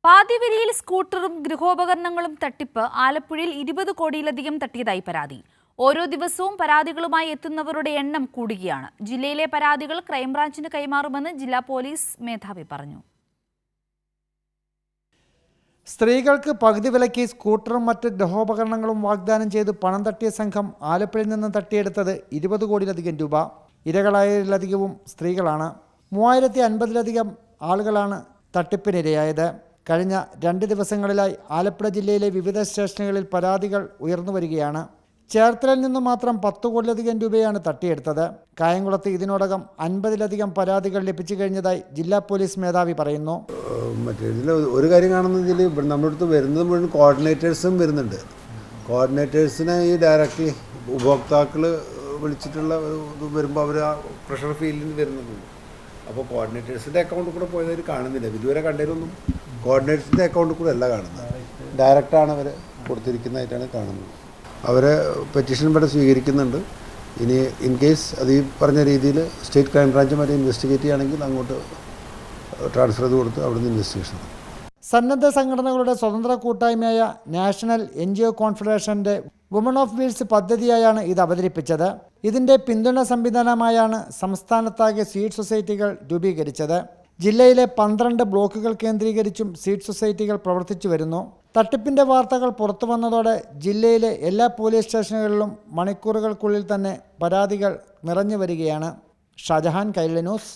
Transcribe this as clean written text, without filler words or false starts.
പാതിവരിയിൽ സ്കൂട്ടറും ഗൃഹോപകരണങ്ങളും തട്ടിപ്പ് ആലപ്പുഴയിൽ 20 കോടിയിലധികം തട്ടിയതായി പരാതി. ഓരോ ദിവസവും പരാതികളുമായി എത്തുന്നവരുടെ എണ്ണം കൂടുകയാണ്. ജില്ലയിലെ പരാതികൾ ക്രൈംബ്രാഞ്ചിന് കൈമാറുമെന്ന് ജില്ലാ പോലീസ് മേധാവി പറഞ്ഞു. സ്ത്രീകൾക്ക് പകുതി വിലയ്ക്ക് സ്കൂട്ടറും മറ്റ് ഗൃഹോപകരണങ്ങളും വാഗ്ദാനം ചെയ്ത് പണം തട്ടിയ സംഘം ആലപ്പുഴയിൽ നിന്ന് തട്ടിയെടുത്തത് 20 കോടിയിലധികം രൂപ. ഇരകളായതിലധികവും സ്ത്രീകളാണ്. 3050-ലധികം ആളുകളാണ് തട്ടിപ്പിനിരയായത്. കഴിഞ്ഞ 2 ദിവസങ്ങളിലായി ആലപ്പുഴ ജില്ലയിലെ വിവിധ സ്റ്റേഷനുകളിൽ പരാതികൾ ഉയർന്നു വരികയാണ്. ചേർത്തലയിൽ നിന്ന് മാത്രം 10 കോടിയിലധികം രൂപയാണ് തട്ടിയെടുത്തത്. കായംകുളത്ത് ഇതിനോടകം 50-ലധികം പരാതികൾ ലഭിച്ചു കഴിഞ്ഞതായി ജില്ലാ പോലീസ് മേധാവി പറയുന്നു. ഇതിൽ ഒരു കാര്യം കാണുന്നതിൽ നമ്മുടെ അടുത്ത് വരുന്നത് മുഴുവൻ കോർഡിനേറ്റേഴ്സും വരുന്നുണ്ട്. കോർഡിനേറ്റേഴ്സിനെ ഈ ഡയറക്റ്റ്ലി ഉപഭോക്താക്കൾ വിളിച്ചിട്ടുള്ള ഇത് വരുമ്പോൾ അവർ ആ പ്രഷർ ഫീൽഡിൽ വരുന്നുണ്ട്. അപ്പോൾ കോർഡിനേറ്റേഴ്സിൻ്റെ അക്കൗണ്ടിൽ കൂടെ പോയവർ കാണുന്നില്ല. ഇതുവരെ കണ്ടതിലൊന്നും കോർഡിനേറ്റേഴ്സിൻ്റെ അക്കൗണ്ടിൽ കൂടെ അല്ല കാണുന്നത്. ഡയറക്റ്റാണ് അവർ കൊടുത്തിരിക്കുന്നതായിട്ടാണ് കാണുന്നത്. അവരെ പെറ്റീഷൻ ഇവിടെ സ്വീകരിക്കുന്നുണ്ട്. ഇനി ഇൻ കേസ് അത് ഈ പറഞ്ഞ രീതിയിൽ സ്റ്റേറ്റ് ക്രൈം ബ്രാഞ്ചും വരെ ഇൻവെസ്റ്റിഗേറ്റ് ചെയ്യുകയാണെങ്കിൽ അങ്ങോട്ട് ട്രാൻസ്ഫർ ചെയ്ത് കൊടുത്ത് അവിടുന്ന് ഇൻവെസ്റ്റിഗേഷൻ. സന്നദ്ധ സംഘടനകളുടെ സ്വതന്ത്ര കൂട്ടായ്മയായ നാഷണൽ NGO കോൺഫെഡറേഷൻ്റെ വുമൺ ഓഫ് വീൽസ് പദ്ധതിയായാണ് ഇത് അവതരിപ്പിച്ചത്. ഇതിൻ്റെ പിന്തുണ സംവിധാനമായാണ് സംസ്ഥാനത്താകെ സീഡ് സൊസൈറ്റികൾ രൂപീകരിച്ചത്. ജില്ലയിലെ 12 ബ്ലോക്കുകൾ കേന്ദ്രീകരിച്ചും സീഡ് സൊസൈറ്റികൾ പ്രവർത്തിച്ചു വരുന്നു. തട്ടിപ്പിൻ്റെ വാർത്തകൾ പുറത്തു വന്നതോടെ ജില്ലയിലെ എല്ലാ പോലീസ് സ്റ്റേഷനുകളിലും മണിക്കൂറുകൾക്കുള്ളിൽ തന്നെ പരാതികൾ നിറഞ്ഞു വരികയാണ്. ഷാജഹാൻ, കൈരളി ന്യൂസ്.